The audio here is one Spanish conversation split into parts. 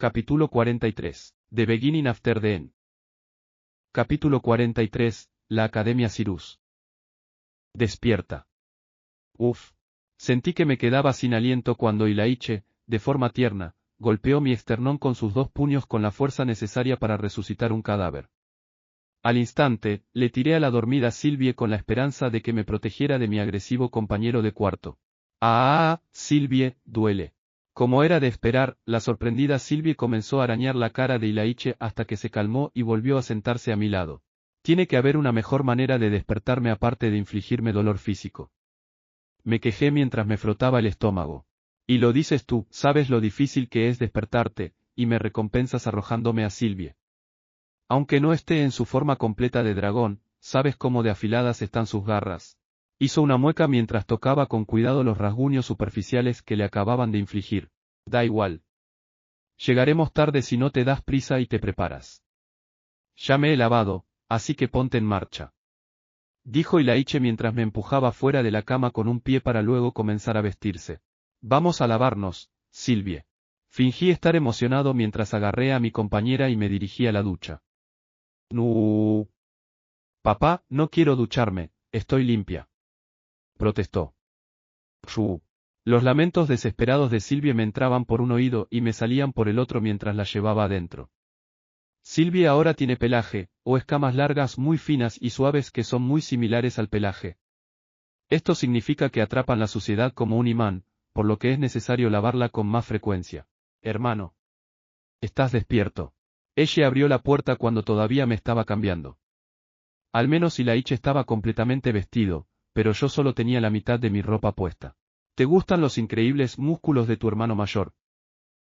Capítulo 43. The Beginning After the End. Capítulo 43. La Academia Cyrus. Despierta. Uf. Sentí que me quedaba sin aliento cuando Ilaiche, de forma tierna, golpeó mi esternón con sus dos puños con la fuerza necesaria para resucitar un cadáver. Al instante, le tiré a la dormida Sylvie con la esperanza de que me protegiera de mi agresivo compañero de cuarto. Sylvie, duele. Como era de esperar, la sorprendida Sylvie comenzó a arañar la cara de Ilaiche hasta que se calmó y volvió a sentarse a mi lado. Tiene que haber una mejor manera de despertarme aparte de infligirme dolor físico. Me quejé mientras me frotaba el estómago. Y lo dices tú, sabes lo difícil que es despertarte, y me recompensas arrojándome a Sylvie. Aunque no esté en su forma completa de dragón, sabes cómo de afiladas están sus garras. Hizo una mueca mientras tocaba con cuidado los rasguños superficiales que le acababan de infligir. Da igual. Llegaremos tarde si no te das prisa y te preparas. Ya me he lavado, así que ponte en marcha. Dijo Ilaiche mientras me empujaba fuera de la cama con un pie para luego comenzar a vestirse. Vamos a lavarnos, Sylvie. Fingí estar emocionado mientras agarré a mi compañera y me dirigí a la ducha. No. Papá, no quiero ducharme, estoy limpia. Protestó. Los lamentos desesperados de Sylvie me entraban por un oído y me salían por el otro mientras la llevaba adentro. Sylvie ahora tiene pelaje, o escamas largas muy finas y suaves que son muy similares al pelaje. Esto significa que atrapan la suciedad como un imán, por lo que es necesario lavarla con más frecuencia. Hermano. ¿Estás despierto? Ella abrió la puerta cuando todavía me estaba cambiando. Al menos Ilaiche estaba completamente vestido, pero yo solo tenía la mitad de mi ropa puesta. ¿Te gustan los increíbles músculos de tu hermano mayor?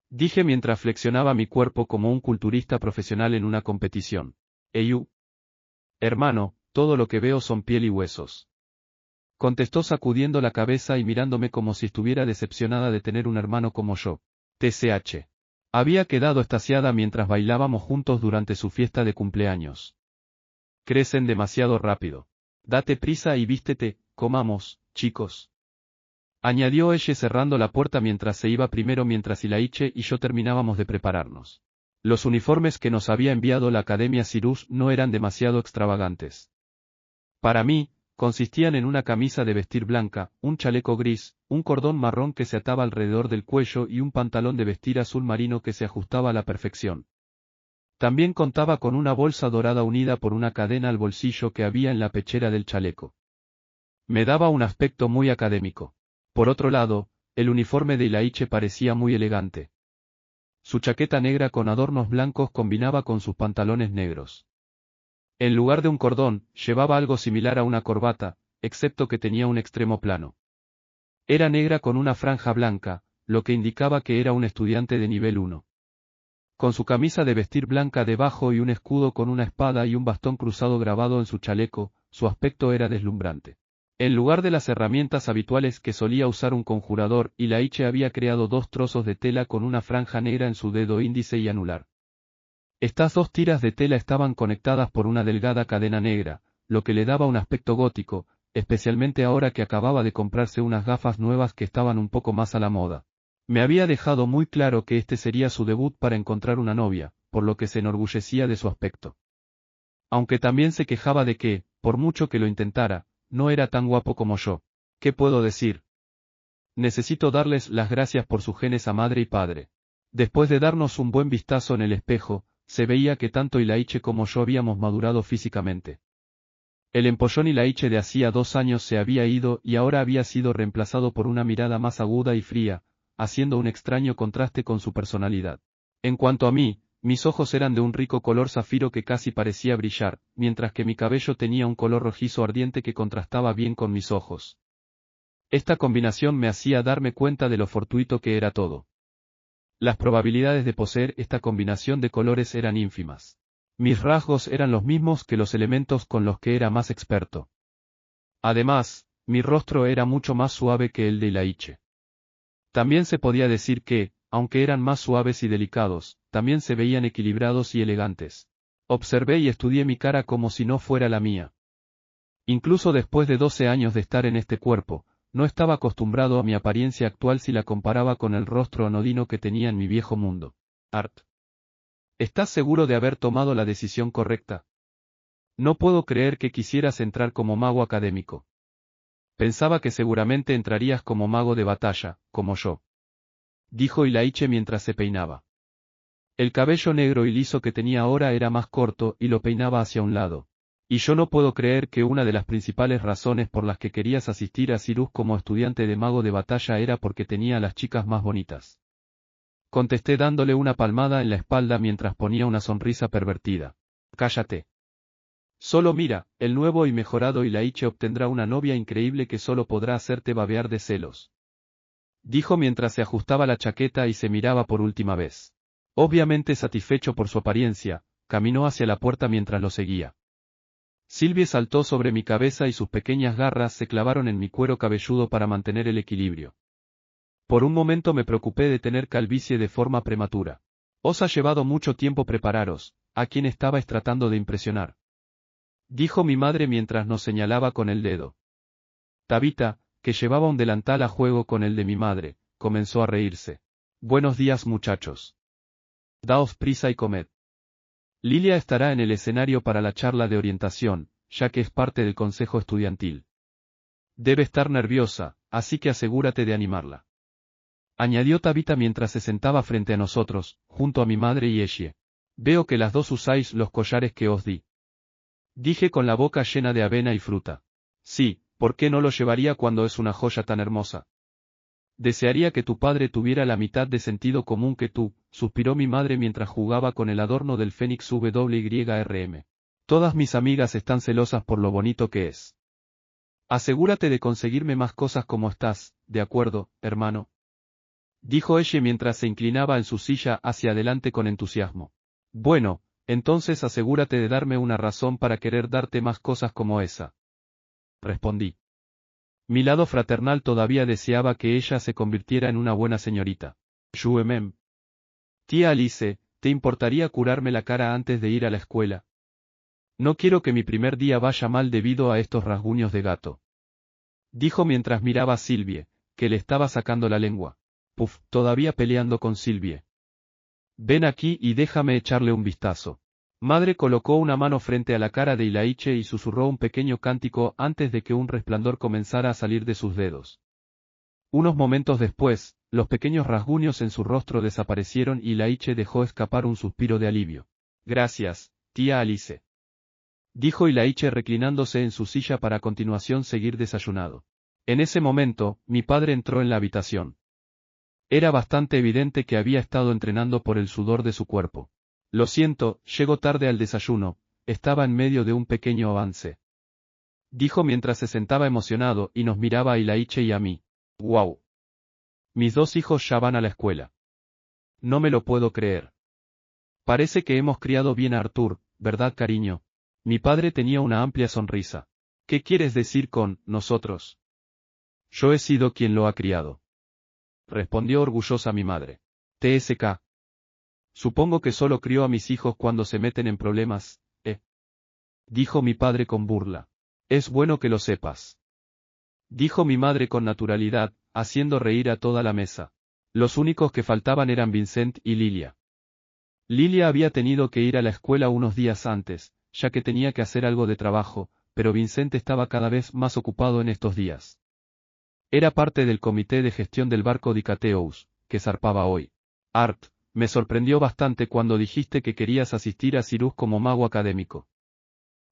Dije mientras flexionaba mi cuerpo como un culturista profesional en una competición. Eyu. Hermano, todo lo que veo son piel y huesos. Contestó sacudiendo la cabeza y mirándome como si estuviera decepcionada de tener un hermano como yo. TCH. Había quedado extasiada mientras bailábamos juntos durante su fiesta de cumpleaños. Crecen demasiado rápido. Date prisa y vístete, comamos, chicos. Añadió ella cerrando la puerta mientras se iba primero mientras Ilaiche y yo terminábamos de prepararnos. Los uniformes que nos había enviado la Academia Cyrus no eran demasiado extravagantes. Para mí, consistían en una camisa de vestir blanca, un chaleco gris, un cordón marrón que se ataba alrededor del cuello y un pantalón de vestir azul marino que se ajustaba a la perfección. También contaba con una bolsa dorada unida por una cadena al bolsillo que había en la pechera del chaleco. Me daba un aspecto muy académico. Por otro lado, el uniforme de Ilaiche parecía muy elegante. Su chaqueta negra con adornos blancos combinaba con sus pantalones negros. En lugar de un cordón, llevaba algo similar a una corbata, excepto que tenía un extremo plano. Era negra con una franja blanca, lo que indicaba que era un estudiante de nivel 1. Con su camisa de vestir blanca debajo y un escudo con una espada y un bastón cruzado grabado en su chaleco, su aspecto era deslumbrante. En lugar de las herramientas habituales que solía usar un conjurador, Ilaiche había creado dos trozos de tela con una franja negra en su dedo índice y anular. Estas dos tiras de tela estaban conectadas por una delgada cadena negra, lo que le daba un aspecto gótico, especialmente ahora que acababa de comprarse unas gafas nuevas que estaban un poco más a la moda. Me había dejado muy claro que este sería su debut para encontrar una novia, por lo que se enorgullecía de su aspecto. Aunque también se quejaba de que, por mucho que lo intentara, no era tan guapo como yo. ¿Qué puedo decir? Necesito darles las gracias por sus genes a madre y padre. Después de darnos un buen vistazo en el espejo, se veía que tanto Ilaiche como yo habíamos madurado físicamente. El empollón Ilaiche de hacía 2 años se había ido y ahora había sido reemplazado por una mirada más aguda y fría, haciendo un extraño contraste con su personalidad. En cuanto a mí, mis ojos eran de un rico color zafiro que casi parecía brillar, mientras que mi cabello tenía un color rojizo ardiente que contrastaba bien con mis ojos. Esta combinación me hacía darme cuenta de lo fortuito que era todo. Las probabilidades de poseer esta combinación de colores eran ínfimas. Mis rasgos eran los mismos que los elementos con los que era más experto. Además, mi rostro era mucho más suave que el de Ilaiche. También se podía decir que, aunque eran más suaves y delicados, también se veían equilibrados y elegantes. Observé y estudié mi cara como si no fuera la mía. Incluso después de 12 años de estar en este cuerpo, no estaba acostumbrado a mi apariencia actual si la comparaba con el rostro anodino que tenía en mi viejo mundo. Art. ¿Estás seguro de haber tomado la decisión correcta? No puedo creer que quisieras entrar como mago académico. Pensaba que seguramente entrarías como mago de batalla, como yo. Dijo Ilaiche mientras se peinaba. El cabello negro y liso que tenía ahora era más corto y lo peinaba hacia un lado. Y yo no puedo creer que una de las principales razones por las que querías asistir a Cyrus como estudiante de mago de batalla era porque tenía a las chicas más bonitas. Contesté dándole una palmada en la espalda mientras ponía una sonrisa pervertida. Cállate. Solo mira, el nuevo y mejorado Ilaiche obtendrá una novia increíble que solo podrá hacerte babear de celos. Dijo mientras se ajustaba la chaqueta y se miraba por última vez. Obviamente satisfecho por su apariencia, caminó hacia la puerta mientras lo seguía. Sylvie saltó sobre mi cabeza y sus pequeñas garras se clavaron en mi cuero cabelludo para mantener el equilibrio. Por un momento me preocupé de tener calvicie de forma prematura. Os ha llevado mucho tiempo prepararos, ¿a quién estabais tratando de impresionar? Dijo mi madre mientras nos señalaba con el dedo. Tabitha, que llevaba un delantal a juego con el de mi madre, comenzó a reírse. Buenos días muchachos. Daos prisa y comed. Lilia estará en el escenario para la charla de orientación, ya que es parte del consejo estudiantil. Debe estar nerviosa, así que asegúrate de animarla. Añadió Tabitha mientras se sentaba frente a nosotros, junto a mi madre y Eshe. Veo que las dos usáis los collares que os di. Dije con la boca llena de avena y fruta. Sí, ¿por qué no lo llevaría cuando es una joya tan hermosa? Desearía que tu padre tuviera la mitad de sentido común que tú, suspiró mi madre mientras jugaba con el adorno del Fénix WYRM. Todas mis amigas están celosas por lo bonito que es. Asegúrate de conseguirme más cosas como estás, ¿de acuerdo, hermano? Dijo ella mientras se inclinaba en su silla hacia adelante con entusiasmo. Bueno, entonces asegúrate de darme una razón para querer darte más cosas como esa. Respondí. Mi lado fraternal todavía deseaba que ella se convirtiera en una buena señorita. Juemem. Tía Alice, ¿te importaría curarme la cara antes de ir a la escuela? No quiero que mi primer día vaya mal debido a estos rasguños de gato. Dijo mientras miraba a Sylvie, que le estaba sacando la lengua. Puf, todavía peleando con Sylvie. Ven aquí y déjame echarle un vistazo. Madre colocó una mano frente a la cara de Ilaiche y susurró un pequeño cántico antes de que un resplandor comenzara a salir de sus dedos. Unos momentos después, los pequeños rasguños en su rostro desaparecieron y Ilaiche dejó escapar un suspiro de alivio. Gracias, tía Alice. Dijo Ilaiche reclinándose en su silla para a continuación seguir desayunado. En ese momento, mi padre entró en la habitación. Era bastante evidente que había estado entrenando por el sudor de su cuerpo. Lo siento, llego tarde al desayuno, estaba en medio de un pequeño avance. Dijo mientras se sentaba emocionado y nos miraba a Ilaiche y a mí. ¡Wow! Mis dos hijos ya van a la escuela. No me lo puedo creer. Parece que hemos criado bien a Arthur, ¿verdad, cariño? Mi padre tenía una amplia sonrisa. ¿Qué quieres decir con nosotros? Yo he sido quien lo ha criado. Respondió orgullosa mi madre. TSK. Supongo que solo crió a mis hijos cuando se meten en problemas, ¿eh? Dijo mi padre con burla. Es bueno que lo sepas. Dijo mi madre con naturalidad, haciendo reír a toda la mesa. Los únicos que faltaban eran Vincent y Lilia. Lilia había tenido que ir a la escuela unos días antes, ya que tenía que hacer algo de trabajo, pero Vincent estaba cada vez más ocupado en estos días. Era parte del comité de gestión del barco Dicateous, que zarpaba hoy. Art, me sorprendió bastante cuando dijiste que querías asistir a Cyrus como mago académico.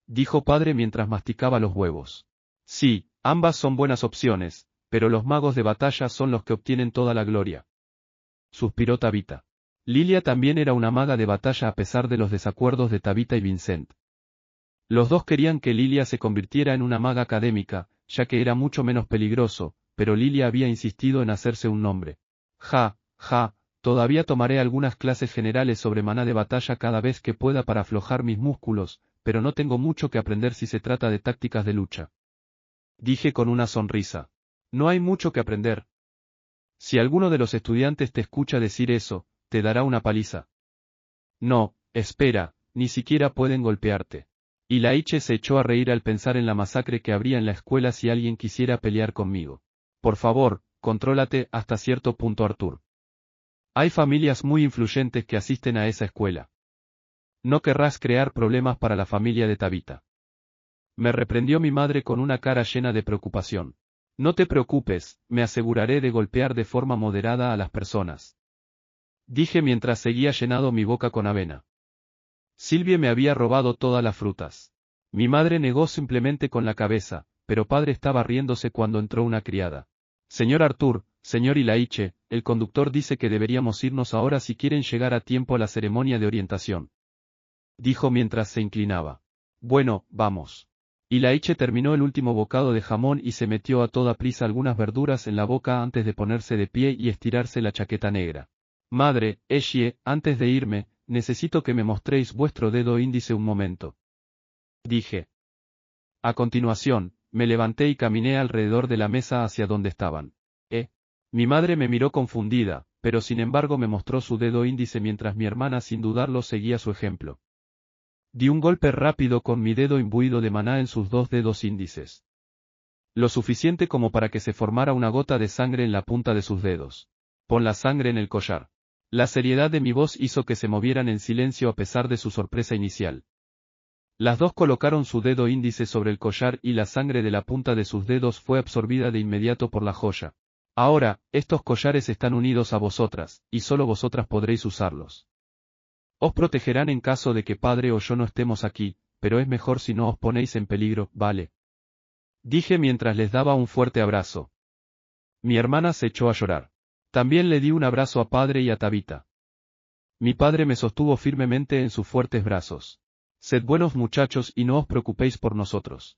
Dijo padre mientras masticaba los huevos. Sí, ambas son buenas opciones, pero los magos de batalla son los que obtienen toda la gloria. Suspiró Tabitha. Lilia también era una maga de batalla a pesar de los desacuerdos de Tabitha y Vincent. Los dos querían que Lilia se convirtiera en una maga académica, ya que era mucho menos peligroso, pero Lilia había insistido en hacerse un nombre. Todavía tomaré algunas clases generales sobre maná de batalla cada vez que pueda para aflojar mis músculos, pero no tengo mucho que aprender si se trata de tácticas de lucha. Dije con una sonrisa. No hay mucho que aprender. Si alguno de los estudiantes te escucha decir eso, te dará una paliza. No, espera, ni siquiera pueden golpearte. Ilaiche se echó a reír al pensar en la masacre que habría en la escuela si alguien quisiera pelear conmigo. Por favor, contrólate hasta cierto punto, Arthur. Hay familias muy influyentes que asisten a esa escuela. No querrás crear problemas para la familia de Tabitha. Me reprendió mi madre con una cara llena de preocupación. No te preocupes, me aseguraré de golpear de forma moderada a las personas. Dije mientras seguía llenando mi boca con avena. Silvia me había robado todas las frutas. Mi madre negó simplemente con la cabeza, pero padre estaba riéndose cuando entró una criada. Señor Arthur, señor Ilaiche, el conductor dice que deberíamos irnos ahora si quieren llegar a tiempo a la ceremonia de orientación. Dijo mientras se inclinaba. Bueno, vamos. Ilaiche terminó el último bocado de jamón y se metió a toda prisa algunas verduras en la boca antes de ponerse de pie y estirarse la chaqueta negra. Madre, Eshie, antes de irme, necesito que me mostréis vuestro dedo índice un momento. Dije. A continuación, me levanté y caminé alrededor de la mesa hacia donde estaban. Mi madre me miró confundida, pero sin embargo me mostró su dedo índice mientras mi hermana sin dudarlo seguía su ejemplo. Di un golpe rápido con mi dedo imbuido de maná en sus dos dedos índices. Lo suficiente como para que se formara una gota de sangre en la punta de sus dedos. Pon la sangre en el collar. La seriedad de mi voz hizo que se movieran en silencio a pesar de su sorpresa inicial. Las dos colocaron su dedo índice sobre el collar y la sangre de la punta de sus dedos fue absorbida de inmediato por la joya. Ahora, estos collares están unidos a vosotras, y solo vosotras podréis usarlos. Os protegerán en caso de que padre o yo no estemos aquí, pero es mejor si no os ponéis en peligro, ¿vale? Dije mientras les daba un fuerte abrazo. Mi hermana se echó a llorar. También le di un abrazo a padre y a Tabitha. Mi padre me sostuvo firmemente en sus fuertes brazos. Sed buenos muchachos y no os preocupéis por nosotros.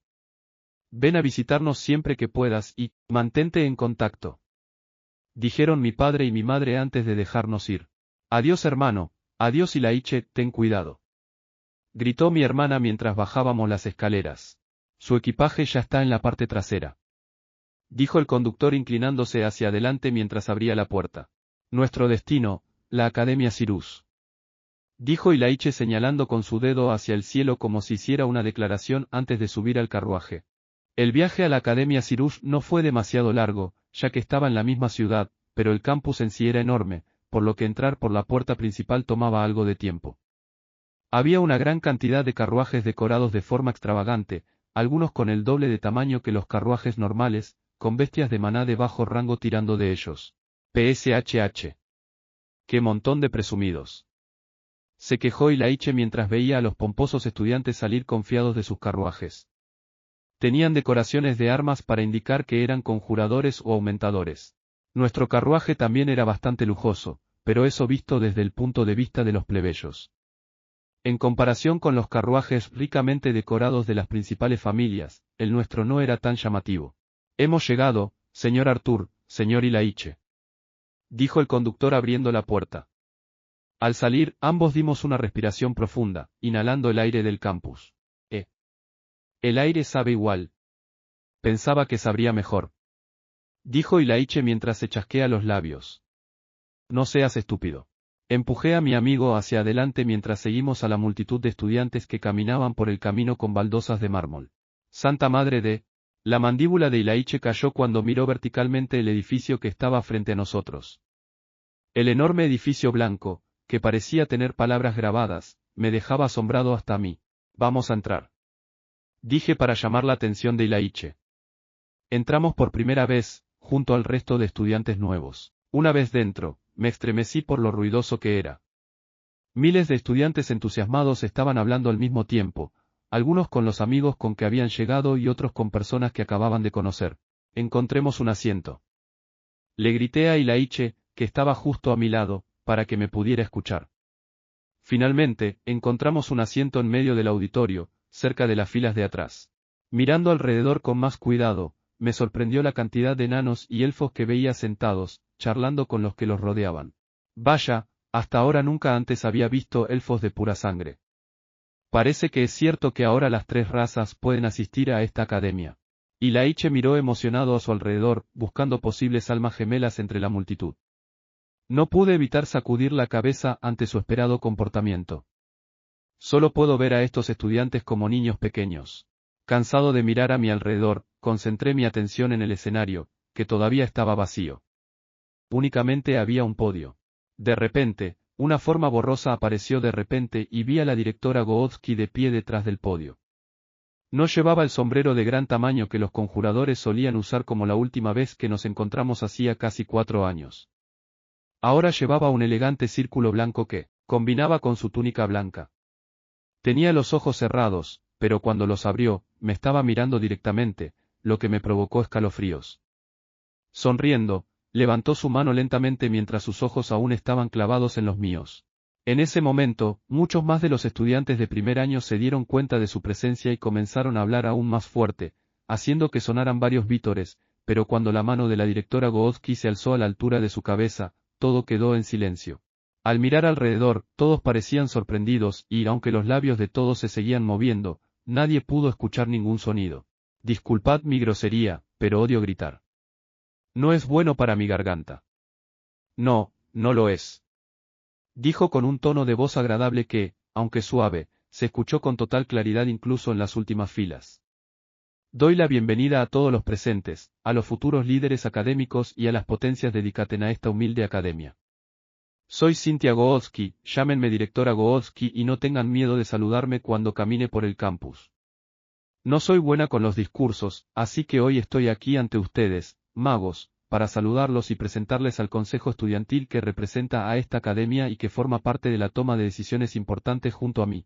Ven a visitarnos siempre que puedas y, mantente en contacto. Dijeron mi padre y mi madre antes de dejarnos ir. Adiós hermano, adiós Ilaiche, ten cuidado. Gritó mi hermana mientras bajábamos las escaleras. Su equipaje ya está en la parte trasera. Dijo el conductor inclinándose hacia adelante mientras abría la puerta. Nuestro destino, la Academia Cyrus. Dijo Ilaiche señalando con su dedo hacia el cielo como si hiciera una declaración antes de subir al carruaje. El viaje a la Academia Cyrus no fue demasiado largo, ya que estaba en la misma ciudad, pero el campus en sí era enorme, por lo que entrar por la puerta principal tomaba algo de tiempo. Había una gran cantidad de carruajes decorados de forma extravagante, algunos con el doble de tamaño que los carruajes normales, con bestias de maná de bajo rango tirando de ellos. PSHH. ¡Qué montón de presumidos! Se quejó Ilaiche mientras veía a los pomposos estudiantes salir confiados de sus carruajes. Tenían decoraciones de armas para indicar que eran conjuradores o aumentadores. Nuestro carruaje también era bastante lujoso, pero eso visto desde el punto de vista de los plebeyos. En comparación con los carruajes ricamente decorados de las principales familias, el nuestro no era tan llamativo. Hemos llegado, señor Arthur, señor Ilaiche. Dijo el conductor abriendo la puerta. Al salir, ambos dimos una respiración profunda, inhalando el aire del campus. El aire sabe igual. Pensaba que sabría mejor. Dijo Ilaiche mientras se chasquea los labios. No seas estúpido. Empujé a mi amigo hacia adelante mientras seguimos a la multitud de estudiantes que caminaban por el camino con baldosas de mármol. Santa Madre de... La mandíbula de Ilaiche cayó cuando miró verticalmente el edificio que estaba frente a nosotros. El enorme edificio blanco, que parecía tener palabras grabadas, me dejaba asombrado hasta a mí. Vamos a entrar. Dije para llamar la atención de Ilaiche. Entramos por primera vez, junto al resto de estudiantes nuevos. Una vez dentro, me estremecí por lo ruidoso que era. Miles de estudiantes entusiasmados estaban hablando al mismo tiempo, algunos con los amigos con que habían llegado y otros con personas que acababan de conocer. Encontremos un asiento. Le grité a Ilaiche, que estaba justo a mi lado, para que me pudiera escuchar. Finalmente, encontramos un asiento en medio del auditorio, cerca de las filas de atrás. Mirando alrededor con más cuidado, me sorprendió la cantidad de enanos y elfos que veía sentados, charlando con los que los rodeaban. Vaya, hasta ahora nunca antes había visto elfos de pura sangre. Parece que es cierto que ahora las tres razas pueden asistir a esta academia. Ilaiche miró emocionado a su alrededor, buscando posibles almas gemelas entre la multitud. No pude evitar sacudir la cabeza ante su esperado comportamiento. Solo puedo ver a estos estudiantes como niños pequeños. Cansado de mirar a mi alrededor, concentré mi atención en el escenario, que todavía estaba vacío. Únicamente había un podio. De repente, una forma borrosa apareció de repente y vi a la directora Goodsky de pie detrás del podio. No llevaba el sombrero de gran tamaño que los conjuradores solían usar como la última vez que nos encontramos hacía casi 4 años. Ahora llevaba un elegante círculo blanco que combinaba con su túnica blanca. Tenía los ojos cerrados, pero cuando los abrió, me estaba mirando directamente, lo que me provocó escalofríos. Sonriendo, levantó su mano lentamente mientras sus ojos aún estaban clavados en los míos. En ese momento, muchos más de los estudiantes de primer año se dieron cuenta de su presencia y comenzaron a hablar aún más fuerte, haciendo que sonaran varios vítores, pero cuando la mano de la directora Goodsky se alzó a la altura de su cabeza, todo quedó en silencio. Al mirar alrededor, todos parecían sorprendidos y, aunque los labios de todos se seguían moviendo, nadie pudo escuchar ningún sonido. Disculpad mi grosería, pero odio gritar. No es bueno para mi garganta. No, no lo es. Dijo con un tono de voz agradable que, aunque suave, se escuchó con total claridad incluso en las últimas filas. Doy la bienvenida a todos los presentes, a los futuros líderes académicos y a las potencias dedicadas a esta humilde academia. Soy Cynthia Goodsky, llámenme directora Goodsky y no tengan miedo de saludarme cuando camine por el campus. No soy buena con los discursos, así que hoy estoy aquí ante ustedes, magos, para saludarlos y presentarles al consejo estudiantil que representa a esta academia y que forma parte de la toma de decisiones importantes junto a mí.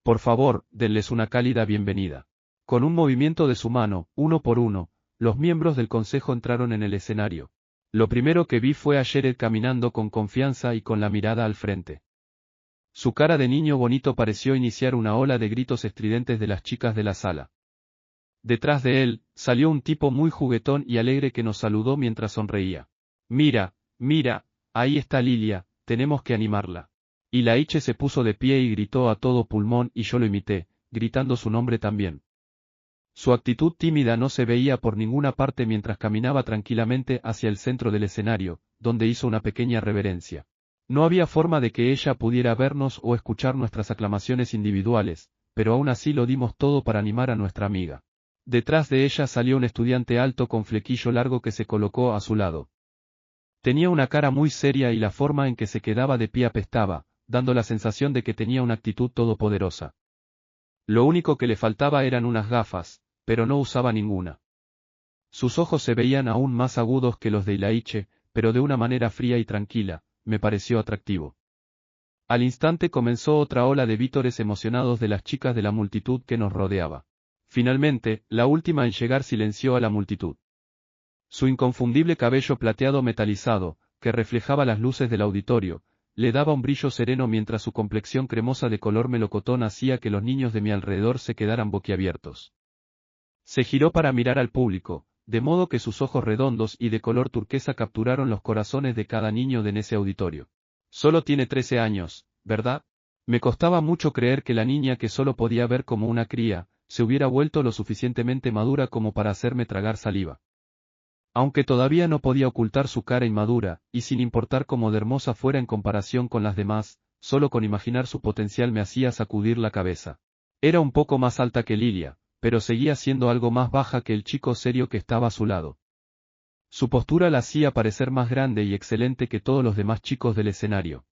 Por favor, denles una cálida bienvenida. Con un movimiento de su mano, uno por uno, los miembros del consejo entraron en el escenario. Lo primero que vi fue a Jared caminando con confianza y con la mirada al frente. Su cara de niño bonito pareció iniciar una ola de gritos estridentes de las chicas de la sala. Detrás de él, salió un tipo muy juguetón y alegre que nos saludó mientras sonreía. Mira, mira, ahí está Lilia, tenemos que animarla. Y Laiche se puso de pie y gritó a todo pulmón y yo lo imité, gritando su nombre también. Su actitud tímida no se veía por ninguna parte mientras caminaba tranquilamente hacia el centro del escenario, donde hizo una pequeña reverencia. No había forma de que ella pudiera vernos o escuchar nuestras aclamaciones individuales, pero aún así lo dimos todo para animar a nuestra amiga. Detrás de ella salió un estudiante alto con flequillo largo que se colocó a su lado. Tenía una cara muy seria y la forma en que se quedaba de pie apestaba, dando la sensación de que tenía una actitud todopoderosa. Lo único que le faltaba eran unas gafas, pero no usaba ninguna. Sus ojos se veían aún más agudos que los de Laiche, pero de una manera fría y tranquila, me pareció atractivo. Al instante comenzó otra ola de vítores emocionados de las chicas de la multitud que nos rodeaba. Finalmente, la última en llegar silenció a la multitud. Su inconfundible cabello plateado metalizado, que reflejaba las luces del auditorio, le daba un brillo sereno mientras su complexión cremosa de color melocotón hacía que los niños de mi alrededor se quedaran boquiabiertos. Se giró para mirar al público, de modo que sus ojos redondos y de color turquesa capturaron los corazones de cada niño de ese auditorio. Solo tiene 13 años, ¿verdad? Me costaba mucho creer que la niña que solo podía ver como una cría, se hubiera vuelto lo suficientemente madura como para hacerme tragar saliva. Aunque todavía no podía ocultar su cara inmadura, y sin importar cómo de hermosa fuera en comparación con las demás, solo con imaginar su potencial me hacía sacudir la cabeza. Era un poco más alta que Lilia, pero seguía siendo algo más baja que el chico serio que estaba a su lado. Su postura la hacía parecer más grande y excelente que todos los demás chicos del escenario.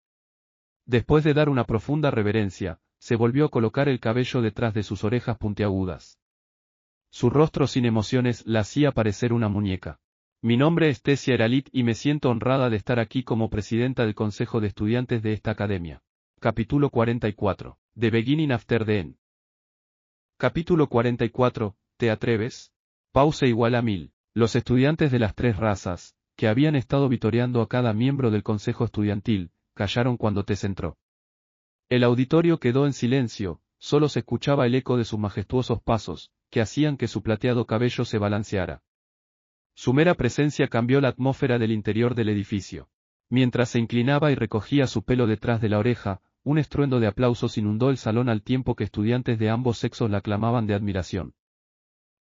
Después de dar una profunda reverencia, se volvió a colocar el cabello detrás de sus orejas puntiagudas. Su rostro sin emociones la hacía parecer una muñeca. Mi nombre es Tessia Eralit y me siento honrada de estar aquí como presidenta del Consejo de Estudiantes de esta academia. Capítulo 44. The Beginning After the End. Capítulo 44. ¿Te atreves? Pause igual a 1000. Los estudiantes de las 3 razas, que habían estado vitoreando a cada miembro del Consejo Estudiantil, callaron cuando Tess entró. El auditorio quedó en silencio, solo se escuchaba el eco de sus majestuosos pasos, que hacían que su plateado cabello se balanceara. Su mera presencia cambió la atmósfera del interior del edificio. Mientras se inclinaba y recogía su pelo detrás de la oreja, un estruendo de aplausos inundó el salón al tiempo que estudiantes de ambos sexos la aclamaban de admiración.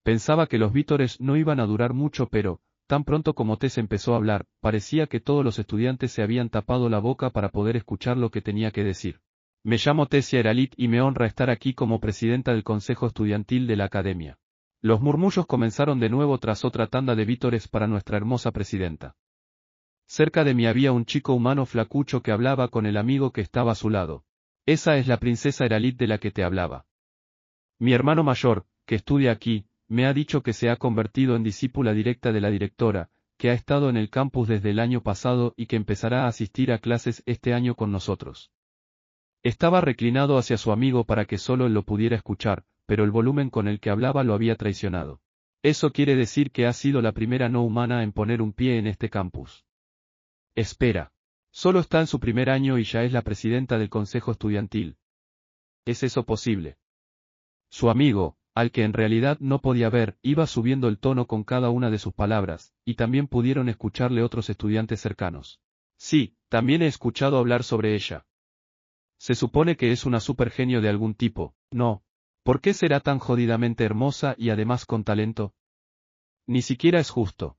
Pensaba que los vítores no iban a durar mucho pero, tan pronto como Tess empezó a hablar, parecía que todos los estudiantes se habían tapado la boca para poder escuchar lo que tenía que decir. Me llamo Tessia Eralit y me honra estar aquí como presidenta del Consejo Estudiantil de la Academia. Los murmullos comenzaron de nuevo tras otra tanda de vítores para nuestra hermosa presidenta. Cerca de mí había un chico humano flacucho que hablaba con el amigo que estaba a su lado. Esa es la princesa Eralit de la que te hablaba. Mi hermano mayor, que estudia aquí, me ha dicho que se ha convertido en discípula directa de la directora, que ha estado en el campus desde el año pasado y que empezará a asistir a clases este año con nosotros. Estaba reclinado hacia su amigo para que solo él lo pudiera escuchar, pero el volumen con el que hablaba lo había traicionado. Eso quiere decir que ha sido la primera no humana en poner un pie en este campus. Espera. Solo está en su primer año y ya es la presidenta del consejo estudiantil. ¿Es eso posible? Su amigo, al que en realidad no podía ver, iba subiendo el tono con cada una de sus palabras, y también pudieron escucharle otros estudiantes cercanos. Sí, también he escuchado hablar sobre ella. Se supone que es una supergenio de algún tipo, ¿no? ¿Por qué será tan jodidamente hermosa y además con talento? Ni siquiera es justo.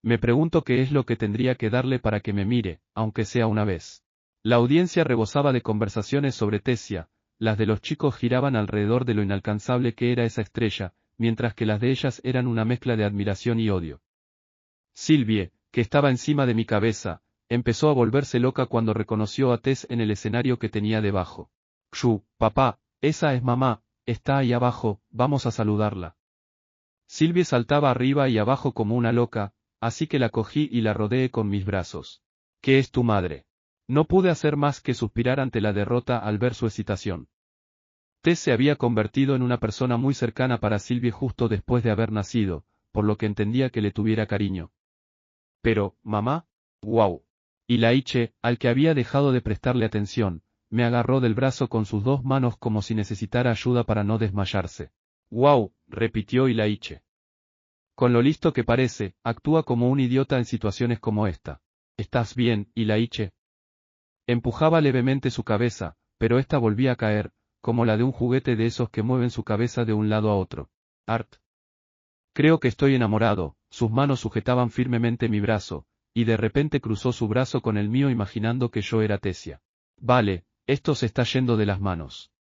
Me pregunto qué es lo que tendría que darle para que me mire, aunque sea una vez. La audiencia rebosaba de conversaciones sobre Tessia, las de los chicos giraban alrededor de lo inalcanzable que era esa estrella, mientras que las de ellas eran una mezcla de admiración y odio. Sylvie, que estaba encima de mi cabeza, empezó a volverse loca cuando reconoció a Tess en el escenario que tenía debajo. Xu, papá, esa es mamá, está ahí abajo, vamos a saludarla. Sylvie saltaba arriba y abajo como una loca, así que la cogí y la rodeé con mis brazos. ¿Qué es tu madre? No pude hacer más que suspirar ante la derrota al ver su excitación. Tess se había convertido en una persona muy cercana para Sylvie justo después de haber nacido, por lo que entendía que le tuviera cariño. Pero, mamá, wow. Y Laiche, al que había dejado de prestarle atención, me agarró del brazo con sus dos manos como si necesitara ayuda para no desmayarse. Wow, repitió Laiche. Con lo listo que parece, actúa como un idiota en situaciones como esta. ¿Estás bien, Laiche? Empujaba levemente su cabeza, pero esta volvía a caer, como la de un juguete de esos que mueven su cabeza de un lado a otro. Art. Creo que estoy enamorado, sus manos sujetaban firmemente mi brazo, y de repente cruzó su brazo con el mío imaginando que yo era Tessia. Vale, esto se está yendo de las manos.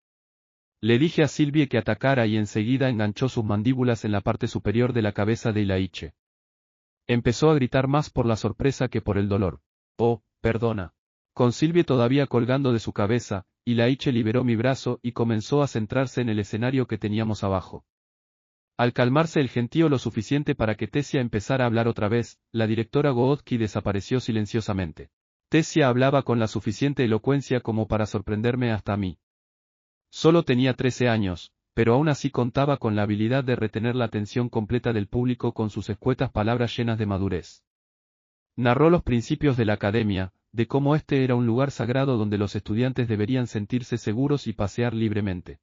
Le dije a Sylvie que atacara y enseguida enganchó sus mandíbulas en la parte superior de la cabeza de Laiche. Empezó a gritar más por la sorpresa que por el dolor. Oh, perdona. Con Sylvie todavía colgando de su cabeza, Laiche liberó mi brazo y comenzó a centrarse en el escenario que teníamos abajo. Al calmarse el gentío lo suficiente para que Tessia empezara a hablar otra vez, la directora Goodki desapareció silenciosamente. Tessia hablaba con la suficiente elocuencia como para sorprenderme hasta a mí. Solo tenía 13 años, pero aún así contaba con la habilidad de retener la atención completa del público con sus escuetas palabras llenas de madurez. Narró los principios de la academia, de cómo este era un lugar sagrado donde los estudiantes deberían sentirse seguros y pasear libremente.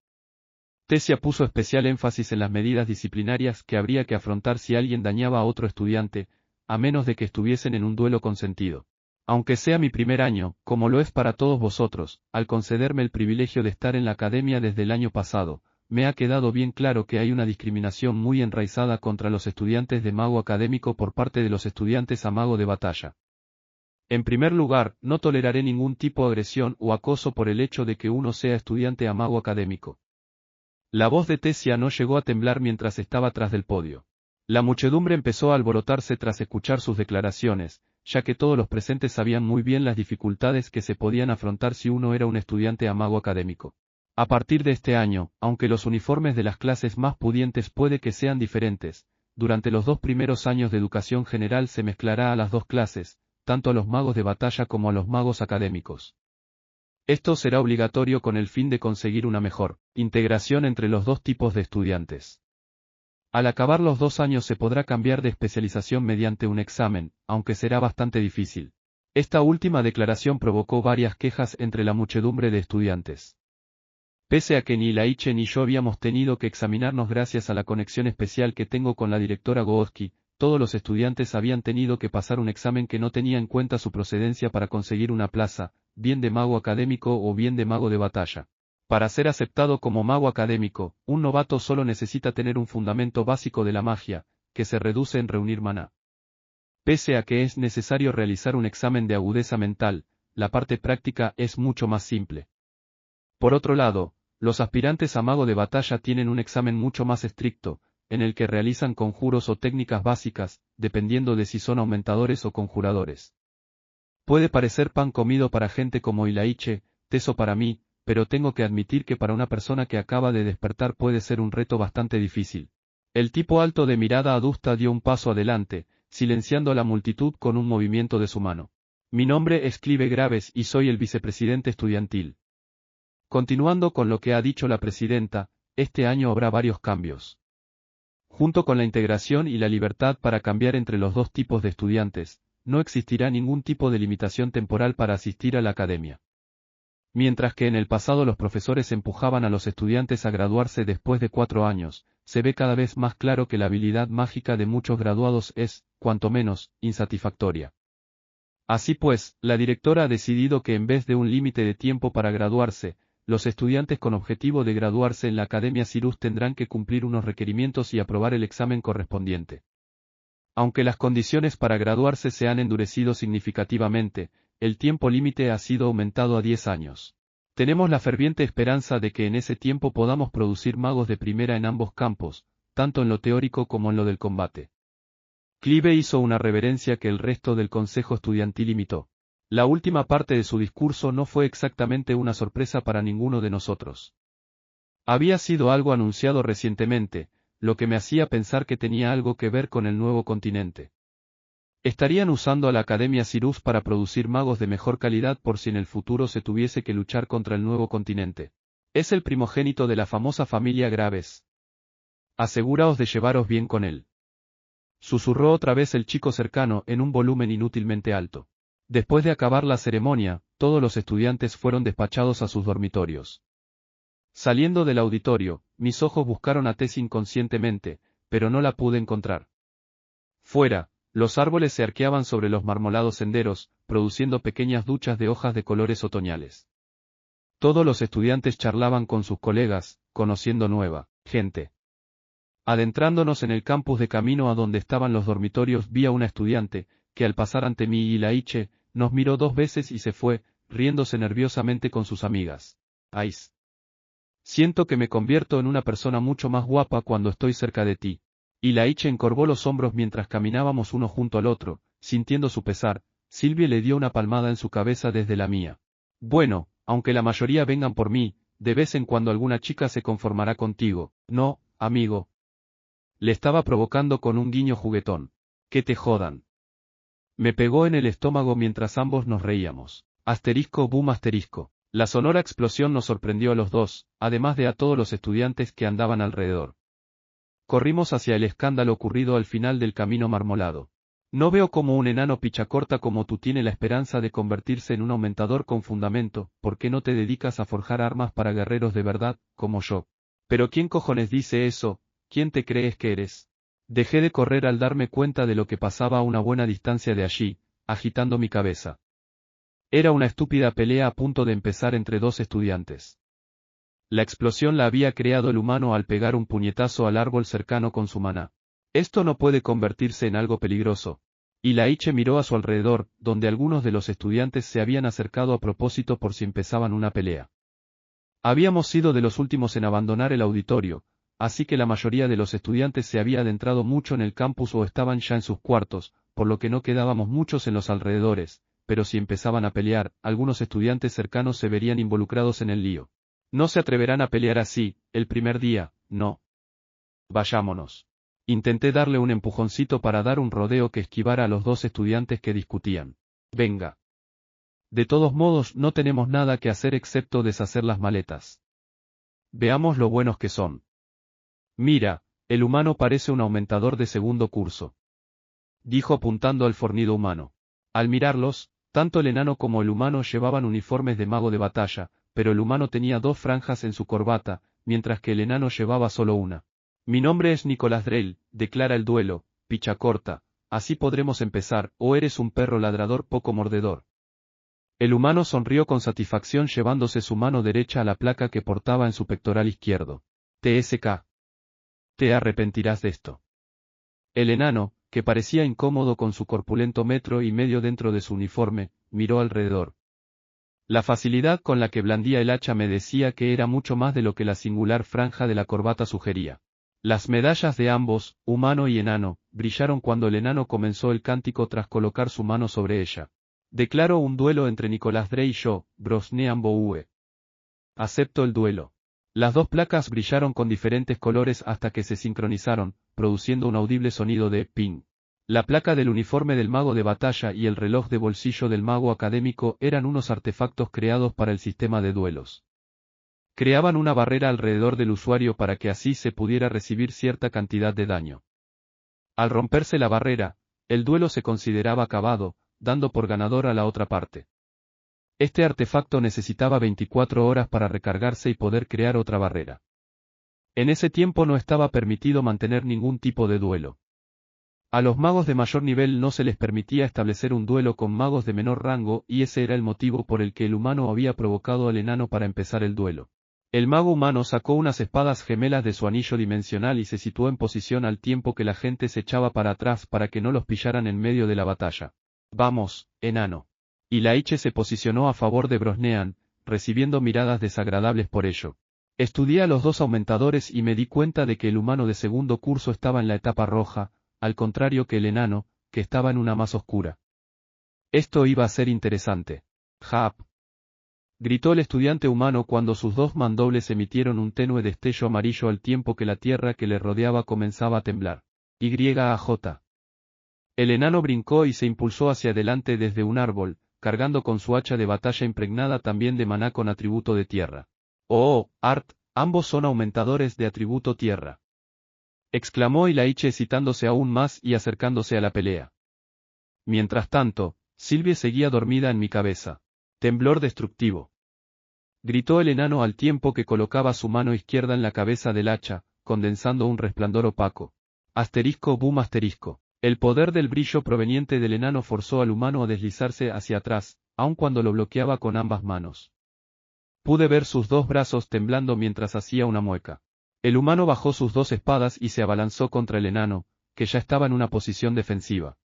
Tessia puso especial énfasis en las medidas disciplinarias que habría que afrontar si alguien dañaba a otro estudiante, a menos de que estuviesen en un duelo consentido. Aunque sea mi primer año, como lo es para todos vosotros, al concederme el privilegio de estar en la academia desde el año pasado, me ha quedado bien claro que hay una discriminación muy enraizada contra los estudiantes de mago académico por parte de los estudiantes a mago de batalla. En primer lugar, no toleraré ningún tipo de agresión o acoso por el hecho de que uno sea estudiante a mago académico. La voz de Tessia no llegó a temblar mientras estaba tras del podio. La muchedumbre empezó a alborotarse tras escuchar sus declaraciones, ya que todos los presentes sabían muy bien las dificultades que se podían afrontar si uno era un estudiante a mago académico. A partir de este año, aunque los uniformes de las clases más pudientes puede que sean diferentes, durante los 2 primeros años de educación general se mezclará a las dos clases, tanto a los magos de batalla como a los magos académicos. Esto será obligatorio con el fin de conseguir una mejor integración entre los dos tipos de estudiantes. Al acabar los 2 años se podrá cambiar de especialización mediante un examen, aunque será bastante difícil. Esta última declaración provocó varias quejas entre la muchedumbre de estudiantes. Pese a que ni Laiche ni yo habíamos tenido que examinarnos gracias a la conexión especial que tengo con la directora Goodki, todos los estudiantes habían tenido que pasar un examen que no tenía en cuenta su procedencia para conseguir una plaza, bien de mago académico o bien de mago de batalla. Para ser aceptado como mago académico, un novato solo necesita tener un fundamento básico de la magia, que se reduce en reunir maná. Pese a que es necesario realizar un examen de agudeza mental, la parte práctica es mucho más simple. Por otro lado, los aspirantes a mago de batalla tienen un examen mucho más estricto, en el que realizan conjuros o técnicas básicas, dependiendo de si son aumentadores o conjuradores. Puede parecer pan comido para gente como Ilaiche, teso para mí, pero tengo que admitir que para una persona que acaba de despertar puede ser un reto bastante difícil. El tipo alto de mirada adusta dio un paso adelante, silenciando a la multitud con un movimiento de su mano. Mi nombre es Clive Graves y soy el vicepresidente estudiantil. Continuando con lo que ha dicho la presidenta, este año habrá varios cambios. Junto con la integración y la libertad para cambiar entre los dos tipos de estudiantes, no existirá ningún tipo de limitación temporal para asistir a la academia. Mientras que en el pasado los profesores empujaban a los estudiantes a graduarse después de 4 años, se ve cada vez más claro que la habilidad mágica de muchos graduados es, cuanto menos, insatisfactoria. Así pues, la directora ha decidido que en vez de un límite de tiempo para graduarse, los estudiantes con objetivo de graduarse en la Academia Cyrus tendrán que cumplir unos requerimientos y aprobar el examen correspondiente. Aunque las condiciones para graduarse se han endurecido significativamente, el tiempo límite ha sido aumentado a 10 años. Tenemos la ferviente esperanza de que en ese tiempo podamos producir magos de primera en ambos campos, tanto en lo teórico como en lo del combate. Clive hizo una reverencia que el resto del consejo estudiantil imitó. La última parte de su discurso no fue exactamente una sorpresa para ninguno de nosotros. Había sido algo anunciado recientemente, lo que me hacía pensar que tenía algo que ver con el nuevo continente. Estarían usando a la Academia Cyrus para producir magos de mejor calidad por si en el futuro se tuviese que luchar contra el nuevo continente. Es el primogénito de la famosa familia Graves. Aseguraos de llevaros bien con él. Susurró otra vez el chico cercano en un volumen inútilmente alto. Después de acabar la ceremonia, todos los estudiantes fueron despachados a sus dormitorios. Saliendo del auditorio, mis ojos buscaron a Tess inconscientemente, pero no la pude encontrar. Fuera, los árboles se arqueaban sobre los marmolados senderos, produciendo pequeñas duchas de hojas de colores otoñales. Todos los estudiantes charlaban con sus colegas, conociendo nueva gente. Adentrándonos en el campus de camino a donde estaban los dormitorios vi a una estudiante, que al pasar ante mí y Ilaiche, nos miró 2 veces y se fue, riéndose nerviosamente con sus amigas. Ice. Siento que me convierto en una persona mucho más guapa cuando estoy cerca de ti. Ilaiche encorvó los hombros mientras caminábamos uno junto al otro, sintiendo su pesar. Sylvie le dio una palmada en su cabeza desde la mía. Bueno, aunque la mayoría vengan por mí, de vez en cuando alguna chica se conformará contigo, ¿no, amigo? Le estaba provocando con un guiño juguetón. Que te jodan. Me pegó en el estómago mientras ambos nos reíamos. Asterisco boom asterisco. La sonora explosión nos sorprendió a los dos, además de a todos los estudiantes que andaban alrededor. Corrimos hacia el escándalo ocurrido al final del camino marmolado. No veo cómo un enano pichacorta como tú tiene la esperanza de convertirse en un aumentador con fundamento. ¿Por qué no te dedicas a forjar armas para guerreros de verdad, como yo? Pero ¿quién cojones dice eso? ¿Quién te crees que eres? Dejé de correr al darme cuenta de lo que pasaba a una buena distancia de allí, agitando mi cabeza. Era una estúpida pelea a punto de empezar entre 2 estudiantes. La explosión la había creado el humano al pegar un puñetazo al árbol cercano con su maná. Esto no puede convertirse en algo peligroso. Ilaiche miró a su alrededor, donde algunos de los estudiantes se habían acercado a propósito por si empezaban una pelea. Habíamos sido de los últimos en abandonar el auditorio, así que la mayoría de los estudiantes se había adentrado mucho en el campus o estaban ya en sus cuartos, por lo que no quedábamos muchos en los alrededores, pero si empezaban a pelear, algunos estudiantes cercanos se verían involucrados en el lío. No se atreverán a pelear así, el primer día, no. Vayámonos. Intenté darle un empujoncito para dar un rodeo que esquivara a los 2 estudiantes que discutían. Venga. De todos modos no tenemos nada que hacer excepto deshacer las maletas. Veamos lo buenos que son. Mira, el humano parece un aumentador de segundo curso. Dijo apuntando al fornido humano. Al mirarlos, tanto el enano como el humano llevaban uniformes de mago de batalla, pero el humano tenía 2 franjas en su corbata, mientras que el enano llevaba solo una. Mi nombre es Nicolás Drell, declara el duelo, pichacorta, así podremos empezar, o eres un perro ladrador poco mordedor. El humano sonrió con satisfacción llevándose su mano derecha a la placa que portaba en su pectoral izquierdo. TSK. Te arrepentirás de esto. El enano, que parecía incómodo con su corpulento 1,5 metros dentro de su uniforme, miró alrededor. La facilidad con la que blandía el hacha me decía que era mucho más de lo que la singular franja de la corbata sugería. Las medallas de ambos, humano y enano, brillaron cuando el enano comenzó el cántico tras colocar su mano sobre ella. Declaro un duelo entre Nicolás Drey y yo, Brosnean Boue. Acepto el duelo. Las dos placas brillaron con diferentes colores hasta que se sincronizaron, produciendo un audible sonido de ping. La placa del uniforme del mago de batalla y el reloj de bolsillo del mago académico eran unos artefactos creados para el sistema de duelos. Creaban una barrera alrededor del usuario para que así se pudiera recibir cierta cantidad de daño. Al romperse la barrera, el duelo se consideraba acabado, dando por ganador a la otra parte. Este artefacto necesitaba 24 horas para recargarse y poder crear otra barrera. En ese tiempo no estaba permitido mantener ningún tipo de duelo. A los magos de mayor nivel no se les permitía establecer un duelo con magos de menor rango y ese era el motivo por el que el humano había provocado al enano para empezar el duelo. El mago humano sacó unas espadas gemelas de su anillo dimensional y se situó en posición al tiempo que la gente se echaba para atrás para que no los pillaran en medio de la batalla. Vamos, enano. Y Laiche se posicionó a favor de Brosnean, recibiendo miradas desagradables por ello. Estudié a los dos aumentadores y me di cuenta de que el humano de segundo curso estaba en la etapa roja, al contrario que el enano, que estaba en una más oscura. Esto iba a ser interesante. ¡Jap! Gritó el estudiante humano cuando sus dos mandobles emitieron un tenue destello amarillo al tiempo que la tierra que le rodeaba comenzaba a temblar. YAJ. El enano brincó y se impulsó hacia adelante desde un árbol, cargando con su hacha de batalla impregnada también de maná con atributo de tierra. ¡Oh, Art! Ambos son aumentadores de atributo tierra. Exclamó Ilaiche excitándose aún más y acercándose a la pelea. Mientras tanto, Sylvie seguía dormida en mi cabeza. Temblor destructivo. Gritó el enano al tiempo que colocaba su mano izquierda en la cabeza del hacha, condensando un resplandor opaco. Asterisco boom asterisco. El poder del brillo proveniente del enano forzó al humano a deslizarse hacia atrás, aun cuando lo bloqueaba con ambas manos. Pude ver sus dos brazos temblando mientras hacía una mueca. El humano bajó sus dos espadas y se abalanzó contra el enano, que ya estaba en una posición defensiva.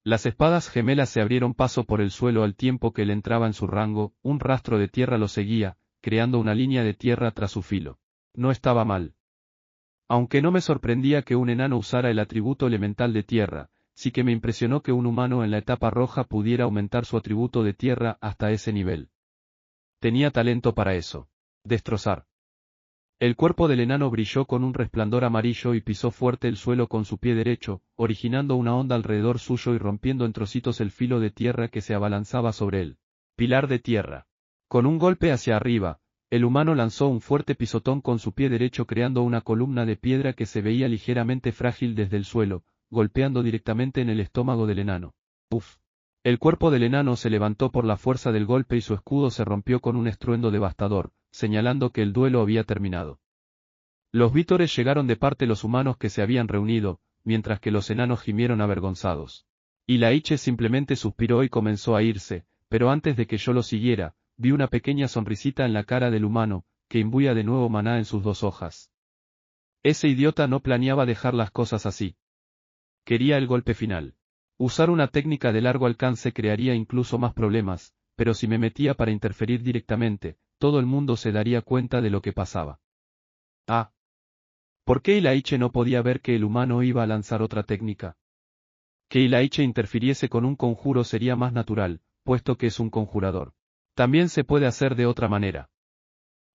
Las espadas gemelas se abrieron paso por el suelo al tiempo que él entraba en su rango, un rastro de tierra lo seguía, creando una línea de tierra tras su filo. No estaba mal. Aunque no me sorprendía que un enano usara el atributo elemental de tierra, sí que me impresionó que un humano en la etapa roja pudiera aumentar su atributo de tierra hasta ese nivel. Tenía talento para eso. Destrozar. El cuerpo del enano brilló con un resplandor amarillo y pisó fuerte el suelo con su pie derecho, originando una onda alrededor suyo y rompiendo en trocitos el filo de tierra que se abalanzaba sobre él. Pilar de tierra. Con un golpe hacia arriba, el humano lanzó un fuerte pisotón con su pie derecho creando una columna de piedra que se veía ligeramente frágil desde el suelo, golpeando directamente en el estómago del enano. ¡Uf! El cuerpo del enano se levantó por la fuerza del golpe y su escudo se rompió con un estruendo devastador, señalando que el duelo había terminado. Los vítores llegaron de parte los humanos que se habían reunido, mientras que los enanos gimieron avergonzados. Y Laiche simplemente suspiró y comenzó a irse, pero antes de que yo lo siguiera, vi una pequeña sonrisita en la cara del humano, que imbuía de nuevo maná en sus dos hojas. Ese idiota no planeaba dejar las cosas así. Quería el golpe final. Usar una técnica de largo alcance crearía incluso más problemas, pero si me metía para interferir directamente, todo el mundo se daría cuenta de lo que pasaba. Ah. ¿Por qué Ilaiche no podía ver que el humano iba a lanzar otra técnica? Que Ilaiche interfiriese con un conjuro sería más natural, puesto que es un conjurador. También se puede hacer de otra manera.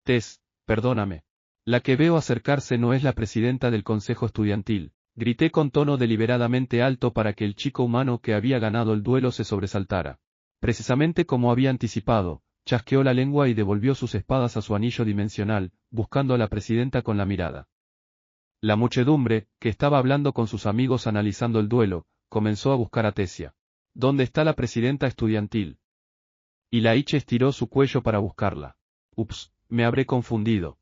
Tess, perdóname. La que veo acercarse no es la presidenta del consejo estudiantil. Grité con tono deliberadamente alto para que el chico humano que había ganado el duelo se sobresaltara. Precisamente como había anticipado, chasqueó la lengua y devolvió sus espadas a su anillo dimensional, buscando a la presidenta con la mirada. La muchedumbre, que estaba hablando con sus amigos analizando el duelo, comenzó a buscar a Tessia. ¿Dónde está la presidenta estudiantil? Y Laiche estiró su cuello para buscarla. Ups, me habré confundido.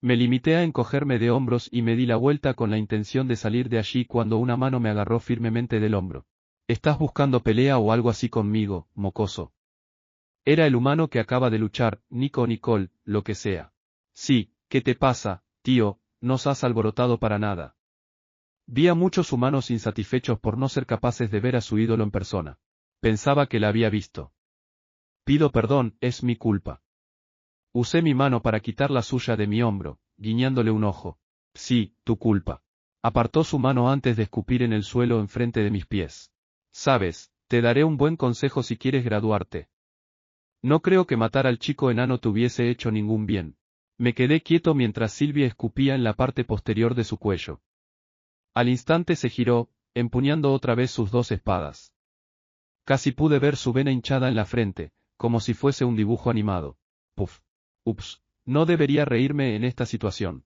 Me limité a encogerme de hombros y me di la vuelta con la intención de salir de allí cuando una mano me agarró firmemente del hombro. ¿Estás buscando pelea o algo así conmigo, mocoso? Era el humano que acaba de luchar, Nico o Nicole, lo que sea. Sí, ¿qué te pasa, tío? No os has alborotado para nada. Vi a muchos humanos insatisfechos por no ser capaces de ver a su ídolo en persona. Pensaba que la había visto. Pido perdón, es mi culpa. Usé mi mano para quitar la suya de mi hombro, guiñándole un ojo. Sí, tu culpa. Apartó su mano antes de escupir en el suelo enfrente de mis pies. Sabes, Te daré un buen consejo si quieres graduarte. No creo que matar al chico enano te hubiese hecho ningún bien. Me quedé quieto mientras Sylvie escupía en la parte posterior de su cuello. Al instante se giró, empuñando otra vez sus dos espadas. Casi pude ver su vena hinchada en la frente, como si fuese un dibujo animado. Puf. Ups, no debería reírme en esta situación.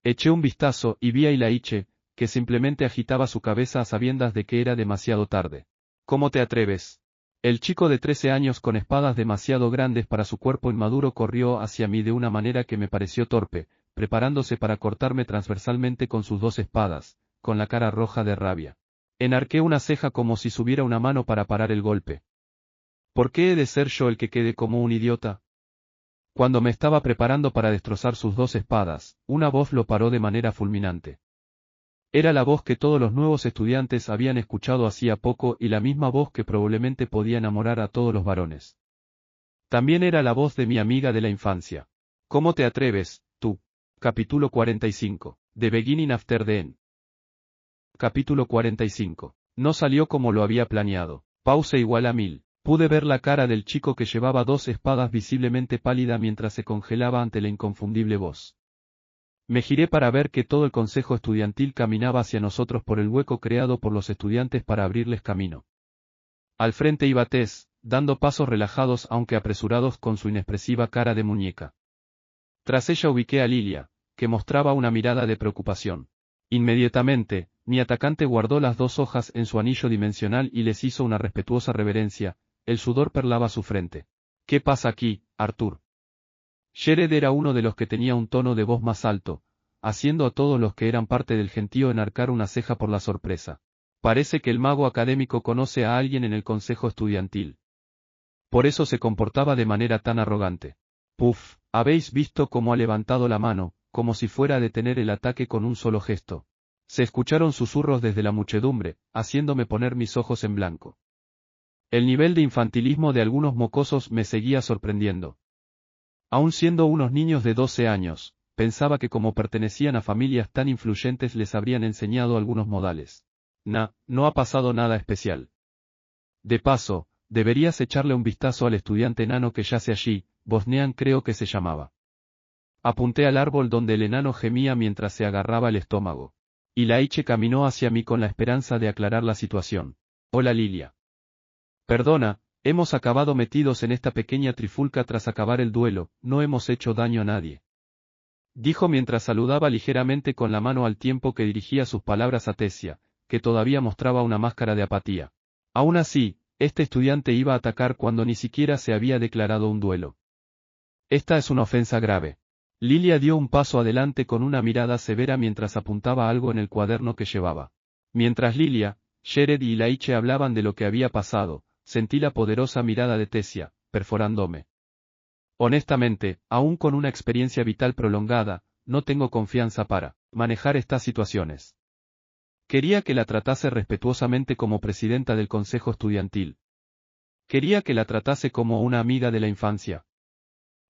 Eché un vistazo y vi a Ilaiche, que simplemente agitaba su cabeza a sabiendas de que era demasiado tarde. ¿Cómo te atreves? El chico de 13 años con espadas demasiado grandes para su cuerpo inmaduro corrió hacia mí de una manera que me pareció torpe, preparándose para cortarme transversalmente con sus dos espadas, con la cara roja de rabia. Enarqué una ceja como si subiera una mano para parar el golpe. ¿Por qué he de ser yo el que quede como un idiota? Cuando me estaba preparando para destrozar sus dos espadas, una voz lo paró de manera fulminante. Era la voz que todos los nuevos estudiantes habían escuchado hacía poco y la misma voz que probablemente podía enamorar a todos los varones. También era la voz de mi amiga de la infancia. ¿Cómo te atreves, tú? Capítulo 45. The Beginning After the End. Capítulo 45. No salió como lo había planeado. Pause igual a 1000. Pude ver la cara del chico que llevaba dos espadas visiblemente pálida mientras se congelaba ante la inconfundible voz. Me giré para ver que todo el consejo estudiantil caminaba hacia nosotros por el hueco creado por los estudiantes para abrirles camino. Al frente iba Tess, dando pasos relajados aunque apresurados con su inexpresiva cara de muñeca. Tras ella ubiqué a Lilia, que mostraba una mirada de preocupación. Inmediatamente, mi atacante guardó las dos hojas en su anillo dimensional y les hizo una respetuosa reverencia, el sudor perlaba su frente. ¿Qué pasa aquí, Arthur? Shered era uno de los que tenía un tono de voz más alto, haciendo a todos los que eran parte del gentío enarcar una ceja por la sorpresa. Parece que el mago académico conoce a alguien en el consejo estudiantil. Por eso se comportaba de manera tan arrogante. Puf, habéis visto cómo ha levantado la mano, como si fuera a detener el ataque con un solo gesto. Se escucharon susurros desde la muchedumbre, haciéndome poner mis ojos en blanco. El nivel de infantilismo de algunos mocosos me seguía sorprendiendo. Aun siendo unos niños de 12 años, pensaba que como pertenecían a familias tan influyentes les habrían enseñado algunos modales. No ha pasado nada especial. De paso, deberías echarle un vistazo al estudiante enano que yace allí, Bosnian creo que se llamaba. Apunté al árbol donde el enano gemía mientras se agarraba el estómago. Ilaiche caminó hacia mí con la esperanza de aclarar la situación. Hola Lilia. Perdona, hemos acabado metidos en esta pequeña trifulca tras acabar el duelo, no hemos hecho daño a nadie. Dijo mientras saludaba ligeramente con la mano al tiempo que dirigía sus palabras a Tessia, que todavía mostraba una máscara de apatía. Aún así, este estudiante iba a atacar cuando ni siquiera se había declarado un duelo. Esta es una ofensa grave. Lilia dio un paso adelante con una mirada severa mientras apuntaba algo en el cuaderno que llevaba. Mientras Lilia, Shered y Ilaiche hablaban de lo que había pasado, sentí la poderosa mirada de Tessia, perforándome. Honestamente, aún con una experiencia vital prolongada, no tengo confianza para manejar estas situaciones. Quería que la tratase respetuosamente como presidenta del consejo estudiantil. Quería que la tratase como una amiga de la infancia.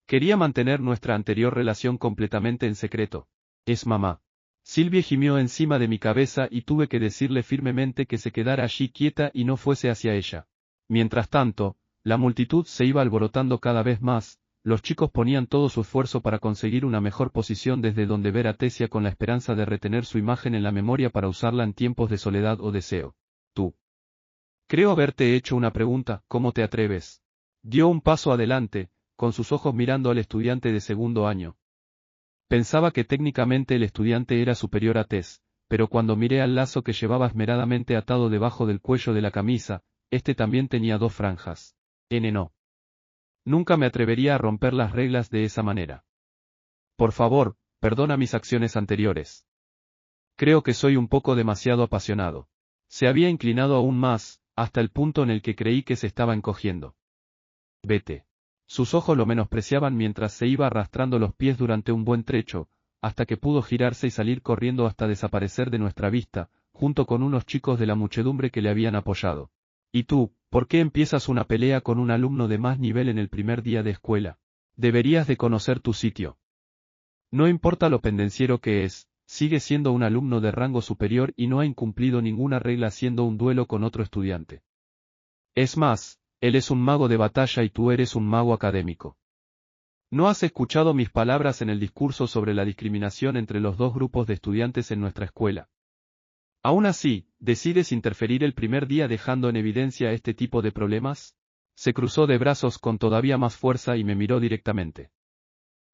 Quería mantener nuestra anterior relación completamente en secreto. Es mamá. Sylvie gimió encima de mi cabeza y tuve que decirle firmemente que se quedara allí quieta y no fuese hacia ella. Mientras tanto, la multitud se iba alborotando cada vez más, los chicos ponían todo su esfuerzo para conseguir una mejor posición desde donde ver a Tessia con la esperanza de retener su imagen en la memoria para usarla en tiempos de soledad o deseo. Tú. Creo haberte hecho una pregunta, ¿cómo te atreves? Dio un paso adelante, con sus ojos mirando al estudiante de segundo año. Pensaba que técnicamente el estudiante era superior a Tess, pero cuando miré al lazo que llevaba esmeradamente atado debajo del cuello de la camisa, este también tenía dos franjas. No. Nunca me atrevería a romper las reglas de esa manera. Por favor, perdona mis acciones anteriores. Creo que soy un poco demasiado apasionado. Se había inclinado aún más, hasta el punto en el que creí que se estaba encogiendo. Vete. Sus ojos lo menospreciaban mientras se iba arrastrando los pies durante un buen trecho, hasta que pudo girarse y salir corriendo hasta desaparecer de nuestra vista, junto con unos chicos de la muchedumbre que le habían apoyado. ¿Y tú, por qué empiezas una pelea con un alumno de más nivel en el primer día de escuela? Deberías de conocer tu sitio. No importa lo pendenciero que es, sigue siendo un alumno de rango superior y no ha incumplido ninguna regla haciendo un duelo con otro estudiante. Es más, él es un mago de batalla y tú eres un mago académico. ¿No has escuchado mis palabras en el discurso sobre la discriminación entre los dos grupos de estudiantes en nuestra escuela? Aún así, ¿decides interferir el primer día dejando en evidencia este tipo de problemas? Se cruzó de brazos con todavía más fuerza y me miró directamente.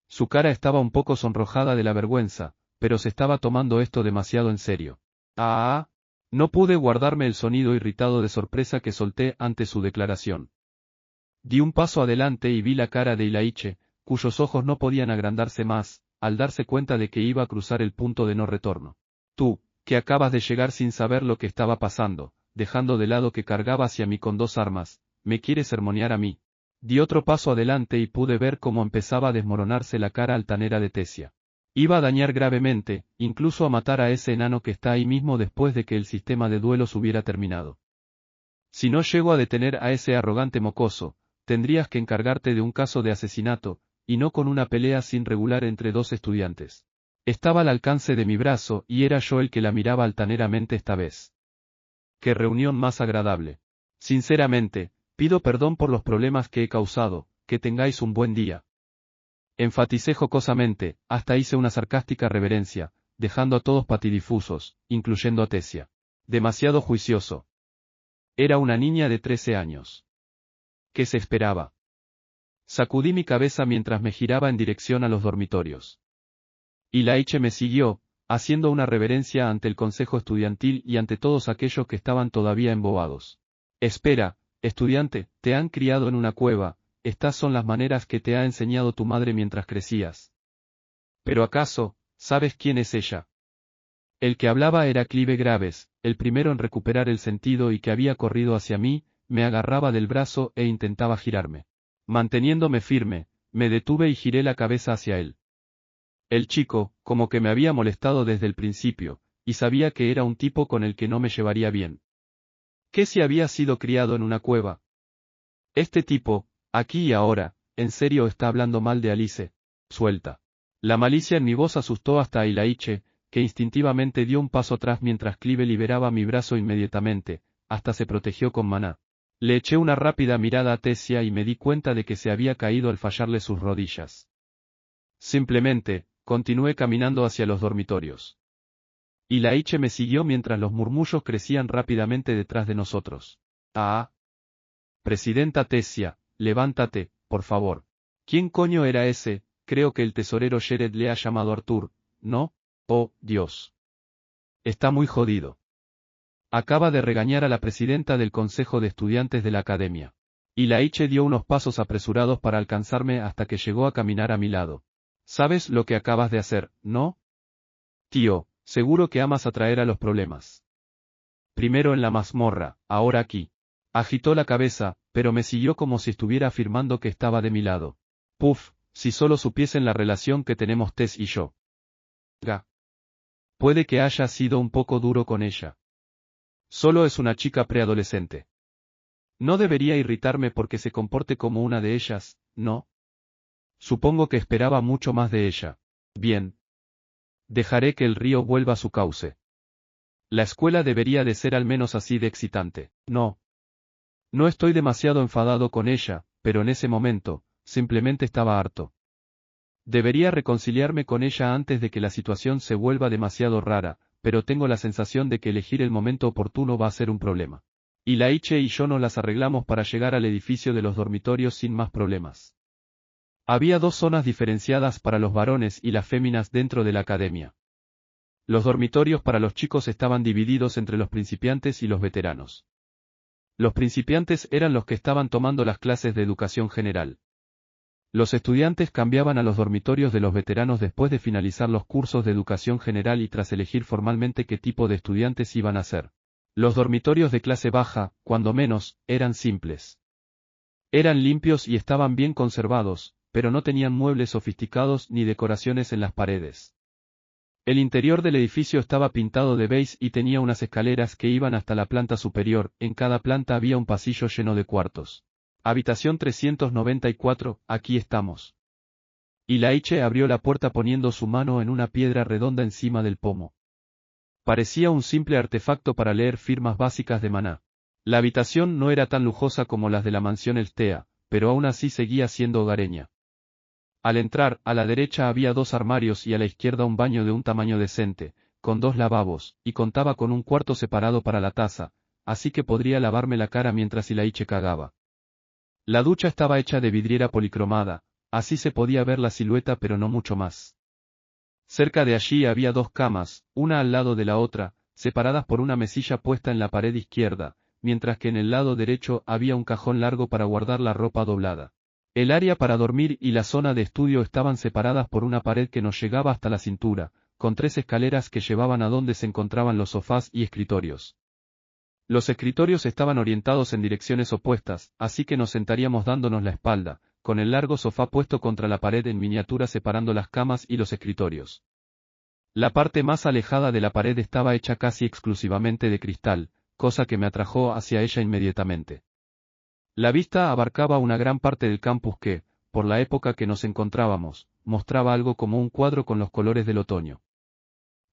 Su cara estaba un poco sonrojada de la vergüenza, pero se estaba tomando esto demasiado en serio. Ah, no pude guardarme el sonido irritado de sorpresa que solté ante su declaración. Di un paso adelante y vi la cara de Ilaiche, cuyos ojos no podían agrandarse más, al darse cuenta de que iba a cruzar el punto de no retorno. Tú, que acabas de llegar sin saber lo que estaba pasando, dejando de lado que cargaba hacia mí con 2 armas, ¿me quieres sermonear a mí? Di otro paso adelante y pude ver cómo empezaba a desmoronarse la cara altanera de Tesia. Iba a dañar gravemente, incluso a matar a ese enano que está ahí mismo después de que el sistema de duelos hubiera terminado. Si no llego a detener a ese arrogante mocoso, tendrías que encargarte de un caso de asesinato, y no con una pelea sin regular entre 2 estudiantes. Estaba al alcance de mi brazo y era yo el que la miraba altaneramente esta vez. ¡Qué reunión más agradable! Sinceramente, pido perdón por los problemas que he causado, que tengáis un buen día. Enfaticé jocosamente, hasta hice una sarcástica reverencia, dejando a todos patidifusos, incluyendo a Tesia. Demasiado juicioso. Era una niña de 13 años. ¿Qué se esperaba? Sacudí mi cabeza mientras me giraba en dirección a los dormitorios. Ilaiche me siguió, haciendo una reverencia ante el consejo estudiantil y ante todos aquellos que estaban todavía embobados. Espera, estudiante, te han criado en una cueva, estas son las maneras que te ha enseñado tu madre mientras crecías. Pero ¿acaso, sabes quién es ella? El que hablaba era Clive Graves, el primero en recuperar el sentido y que había corrido hacia mí, me agarraba del brazo e intentaba girarme. Manteniéndome firme, me detuve y giré la cabeza hacia él. El chico, como que me había molestado desde el principio, y sabía que era un tipo con el que no me llevaría bien. ¿Qué si había sido criado en una cueva? Este tipo, aquí y ahora, ¿en serio está hablando mal de Alice? Suelta. La malicia en mi voz asustó hasta a Ilaiche, que instintivamente dio un paso atrás mientras Clive liberaba mi brazo inmediatamente, hasta se protegió con maná. Le eché una rápida mirada a Tesia y me di cuenta de que se había caído al fallarle sus rodillas. Simplemente, continué caminando hacia los dormitorios. Ilaiche me siguió mientras los murmullos crecían rápidamente detrás de nosotros. Ah. Presidenta Tesia, levántate, por favor. ¿Quién coño era ese? Creo que el tesorero Shered le ha llamado Arthur, ¿no? Oh, Dios. Está muy jodido. Acaba de regañar a la presidenta del consejo de estudiantes de la academia. Ilaiche dio unos pasos apresurados para alcanzarme hasta que llegó a caminar a mi lado. ¿Sabes lo que acabas de hacer, no? Tío, seguro que amas atraer a los problemas. Primero en la mazmorra, ahora aquí. Agitó la cabeza, pero me siguió como si estuviera afirmando que estaba de mi lado. Puf, si solo supiesen la relación que tenemos Tess y yo. Ga. Puede que haya sido un poco duro con ella. Solo es una chica preadolescente. No debería irritarme porque se comporte como una de ellas, ¿no? Supongo que esperaba mucho más de ella. Bien. Dejaré que el río vuelva a su cauce. La escuela debería de ser al menos así de excitante, ¿no? No estoy demasiado enfadado con ella, pero en ese momento, simplemente estaba harto. Debería reconciliarme con ella antes de que la situación se vuelva demasiado rara, pero tengo la sensación de que elegir el momento oportuno va a ser un problema. Ilaiche y yo nos las arreglamos para llegar al edificio de los dormitorios sin más problemas. Había 2 zonas diferenciadas para los varones y las féminas dentro de la academia. Los dormitorios para los chicos estaban divididos entre los principiantes y los veteranos. Los principiantes eran los que estaban tomando las clases de educación general. Los estudiantes cambiaban a los dormitorios de los veteranos después de finalizar los cursos de educación general y tras elegir formalmente qué tipo de estudiantes iban a ser. Los dormitorios de clase baja, cuando menos, eran simples. Eran limpios y estaban bien conservados, pero no tenían muebles sofisticados ni decoraciones en las paredes. El interior del edificio estaba pintado de beige y tenía unas escaleras que iban hasta la planta superior, en cada planta había un pasillo lleno de cuartos. Habitación 394, aquí estamos. Ilaiche abrió la puerta poniendo su mano en una piedra redonda encima del pomo. Parecía un simple artefacto para leer firmas básicas de maná. La habitación no era tan lujosa como las de la mansión Elstea, pero aún así seguía siendo hogareña. Al entrar, a la derecha había 2 armarios y a la izquierda un baño de un tamaño decente, con 2 lavabos, y contaba con un cuarto separado para la taza, así que podría lavarme la cara mientras Ilaiche cagaba. La ducha estaba hecha de vidriera policromada, así se podía ver la silueta pero no mucho más. Cerca de allí había 2 camas, una al lado de la otra, separadas por una mesilla puesta en la pared izquierda, mientras que en el lado derecho había un cajón largo para guardar la ropa doblada. El área para dormir y la zona de estudio estaban separadas por una pared que nos llegaba hasta la cintura, con 3 escaleras que llevaban a donde se encontraban los sofás y escritorios. Los escritorios estaban orientados en direcciones opuestas, así que nos sentaríamos dándonos la espalda, con el largo sofá puesto contra la pared en miniatura separando las camas y los escritorios. La parte más alejada de la pared estaba hecha casi exclusivamente de cristal, cosa que me atrajo hacia ella inmediatamente. La vista abarcaba una gran parte del campus que, por la época que nos encontrábamos, mostraba algo como un cuadro con los colores del otoño.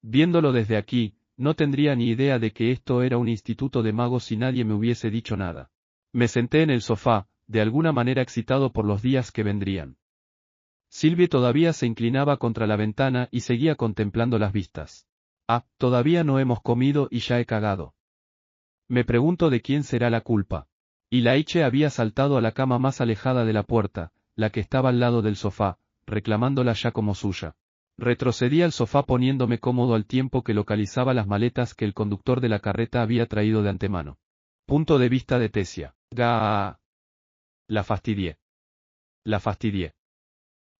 Viéndolo desde aquí, no tendría ni idea de que esto era un instituto de magos si nadie me hubiese dicho nada. Me senté en el sofá, de alguna manera excitado por los días que vendrían. Sylvie todavía se inclinaba contra la ventana y seguía contemplando las vistas. Ah, todavía no hemos comido y ya he cagado. Me pregunto de quién será la culpa. Ilaiche había saltado a la cama más alejada de la puerta, la que estaba al lado del sofá, reclamándola ya como suya. Retrocedí al sofá poniéndome cómodo al tiempo que localizaba las maletas que el conductor de la carreta había traído de antemano. Punto de vista de Tesia. ¡Ga! La fastidié. La fastidié.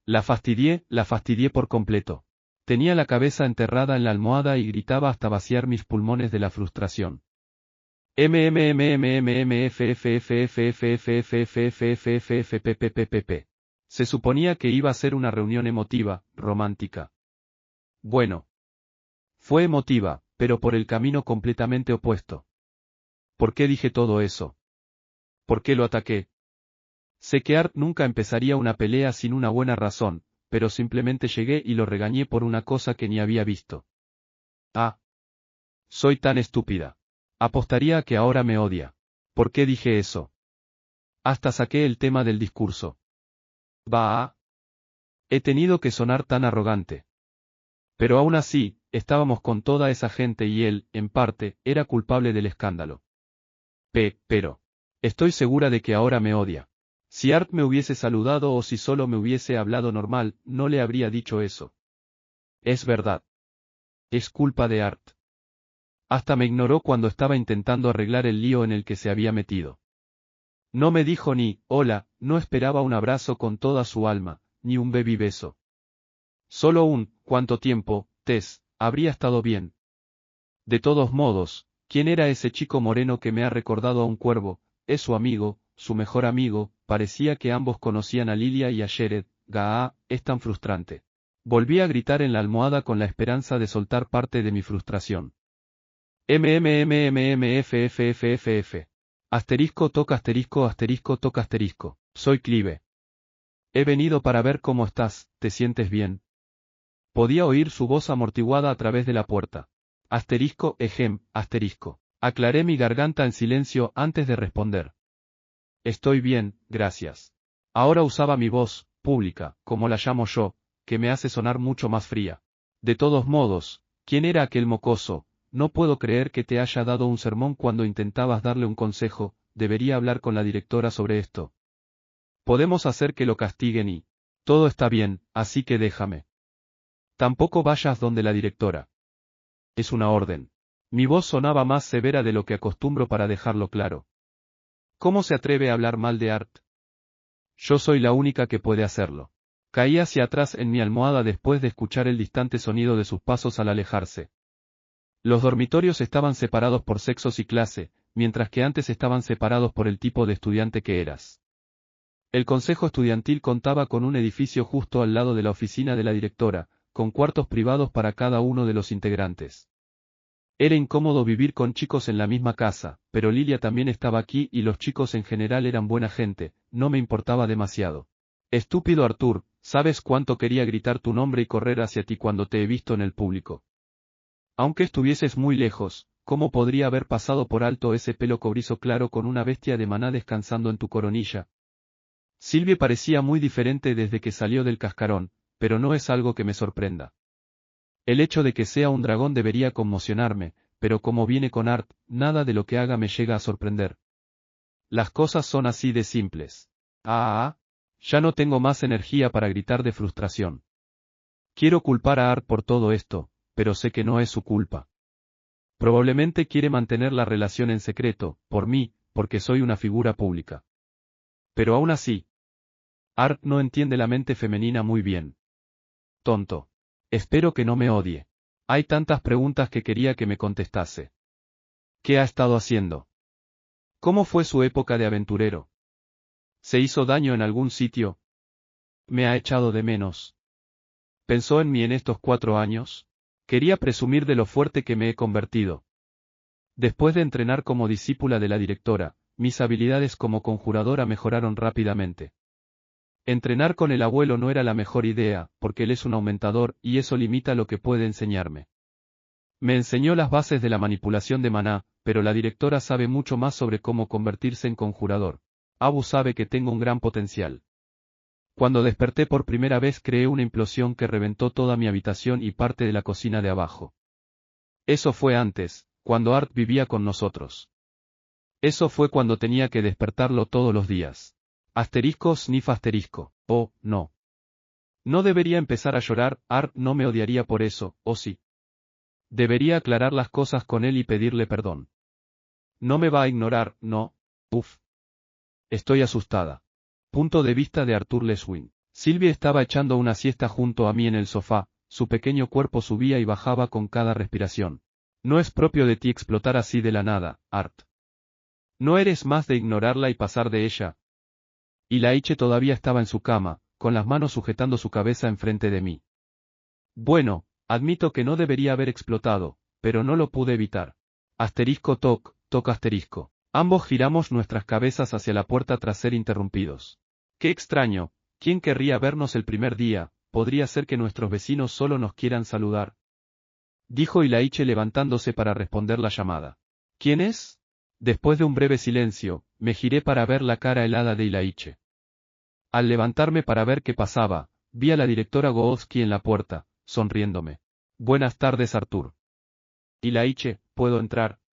La fastidié por completo. Tenía la cabeza enterrada en la almohada y gritaba hasta vaciar mis pulmones de la frustración. Se suponía que iba a ser una reunión emotiva, romántica. Bueno. Fue emotiva, pero por el camino completamente opuesto. ¿Por qué dije todo eso? ¿Por qué lo ataqué? Sé que Art nunca empezaría una pelea sin una buena razón, pero simplemente llegué y lo regañé por una cosa que ni había visto. Ah. Soy tan estúpida. Apostaría a que ahora me odia. ¿Por qué dije eso? Hasta saqué el tema del discurso. Bah. He tenido que sonar tan arrogante. Pero aún así, estábamos con toda esa gente y él, en parte, era culpable del escándalo. Pero. Estoy segura de que ahora me odia. Si Art me hubiese saludado o si solo me hubiese hablado normal, no le habría dicho eso. Es verdad. Es culpa de Art. Hasta me ignoró cuando estaba intentando arreglar el lío en el que se había metido. No me dijo ni, hola, no esperaba un abrazo con toda su alma, ni un baby beso. Solo un, ¿cuánto tiempo, Tess, habría estado bien? De todos modos, ¿quién era ese chico moreno que me ha recordado a un cuervo? Es su amigo, su mejor amigo, parecía que ambos conocían a Lilia y a Jared. Es tan frustrante. Volví a gritar en la almohada con la esperanza de soltar parte de mi frustración. MMMMMFFFFF. Asterisco toca asterisco asterisco toca asterisco. Soy Clive. He venido para ver cómo estás, ¿te sientes bien? Podía oír su voz amortiguada a través de la puerta. Asterisco, asterisco. Aclaré mi garganta en silencio antes de responder. Estoy bien, gracias. Ahora usaba mi voz, pública, como la llamo yo, que me hace sonar mucho más fría. De todos modos, ¿quién era aquel mocoso? No puedo creer que te haya dado un sermón cuando intentabas darle un consejo, debería hablar con la directora sobre esto. Podemos hacer que lo castiguen y... Todo está bien, así que déjame. Tampoco vayas donde la directora. Es una orden. Mi voz sonaba más severa de lo que acostumbro para dejarlo claro. ¿Cómo se atreve a hablar mal de Art? Yo soy la única que puede hacerlo. Caí hacia atrás en mi almohada después de escuchar el distante sonido de sus pasos al alejarse. Los dormitorios estaban separados por sexos y clase, mientras que antes estaban separados por el tipo de estudiante que eras. El consejo estudiantil contaba con un edificio justo al lado de la oficina de la directora, con cuartos privados para cada uno de los integrantes. Era incómodo vivir con chicos en la misma casa, pero Lilia también estaba aquí y los chicos en general eran buena gente, no me importaba demasiado. Estúpido Arthur, ¿sabes cuánto quería gritar tu nombre y correr hacia ti cuando te he visto en el público? Aunque estuvieses muy lejos, ¿cómo podría haber pasado por alto ese pelo cobrizo claro con una bestia de maná descansando en tu coronilla? Sylvie parecía muy diferente desde que salió del cascarón, pero no es algo que me sorprenda. El hecho de que sea un dragón debería conmocionarme, pero como viene con Art, nada de lo que haga me llega a sorprender. Las cosas son así de simples. Ya no tengo más energía para gritar de frustración. Quiero culpar a Art por todo esto, pero sé que no es su culpa. Probablemente quiere mantener la relación en secreto, por mí, porque soy una figura pública. Pero aún así, Art no entiende la mente femenina muy bien. Tonto. Espero que no me odie. Hay tantas preguntas que quería que me contestase. ¿Qué ha estado haciendo? ¿Cómo fue su época de aventurero? ¿Se hizo daño en algún sitio? ¿Me ha echado de menos? ¿Pensó en mí en estos 4 años? Quería presumir de lo fuerte que me he convertido. Después de entrenar como discípula de la directora, mis habilidades como conjuradora mejoraron rápidamente. Entrenar con el abuelo no era la mejor idea, porque él es un aumentador, y eso limita lo que puede enseñarme. Me enseñó las bases de la manipulación de maná, pero la directora sabe mucho más sobre cómo convertirse en conjurador. Abu sabe que tengo un gran potencial. Cuando desperté por primera vez creé una implosión que reventó toda mi habitación y parte de la cocina de abajo. Eso fue antes, cuando Art vivía con nosotros. Eso fue cuando tenía que despertarlo todos los días. Asterisco sniff asterisco. Oh, no. No debería empezar a llorar, Art no me odiaría por eso, ¿o sí? Debería aclarar las cosas con él y pedirle perdón. No me va a ignorar, no. Uf. Estoy asustada. Punto de vista de Arthur Leswin. Sylvie estaba echando una siesta junto a mí en el sofá, su pequeño cuerpo subía y bajaba con cada respiración. No es propio de ti explotar así de la nada, Art. ¿No eres más de ignorarla y pasar de ella? Y Laiche todavía estaba en su cama, con las manos sujetando su cabeza enfrente de mí. Bueno, admito que no debería haber explotado, pero no lo pude evitar. Asterisco toc asterisco. Ambos giramos nuestras cabezas hacia la puerta tras ser interrumpidos. Qué extraño, ¿quién querría vernos el primer día? Podría ser que nuestros vecinos solo nos quieran saludar. Dijo Ilaiche levantándose para responder la llamada. ¿Quién es? Después de un breve silencio, me giré para ver la cara helada de Ilaiche. Al levantarme para ver qué pasaba, vi a la directora Goowski en la puerta, sonriéndome. Buenas tardes, Arthur. Ilaiche, ¿puedo entrar?